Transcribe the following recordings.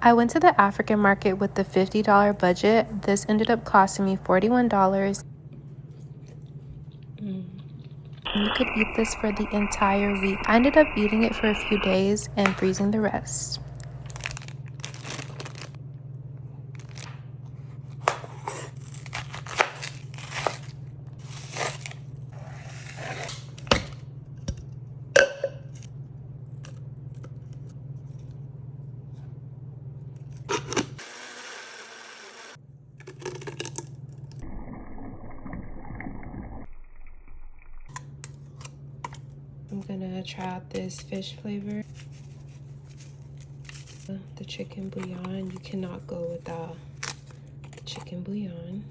I went to the African market with the $50 budget. This ended up costing me $41. You could eat this for the entire week. I ended up eating it for a few days and freezing the rest. I'm gonna try out this fish flavor. The chicken bouillon. You cannot go without the chicken bouillon.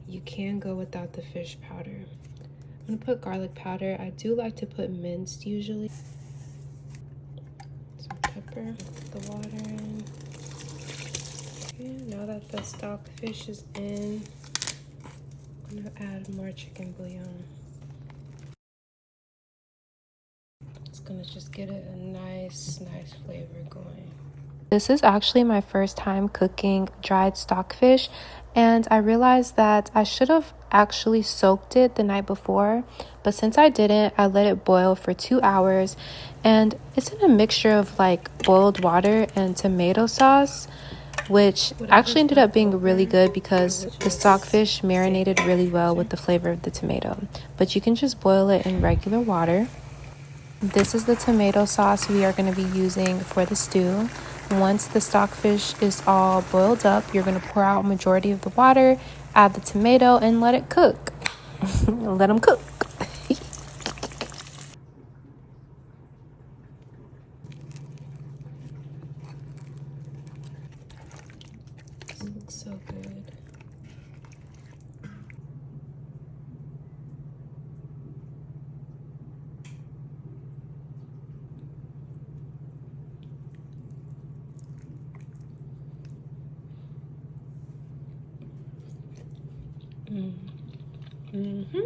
You can go without the fish powder. I'm gonna put garlic powder. I do like to put minced usually. Some pepper, the water in. Okay, now that the stock fish is in, I'm gonna add more chicken bouillon. It's gonna just get it a nice flavor going. This is actually my first time cooking dried stockfish, and I realized that I should have actually soaked it the night before, but since I didn't, I let it boil for 2 hours, and it's in a mixture of like boiled water and tomato sauce, which actually ended up being really good because the stockfish marinated really well with the flavor of the tomato. But you can just boil it in regular water. This is the tomato sauce we are going to be using for the stew. Once the stockfish is all boiled up, you're going to pour out a majority of the water, add the tomato, and let it cook. Let them cook. This looks so good. Mm-hmm.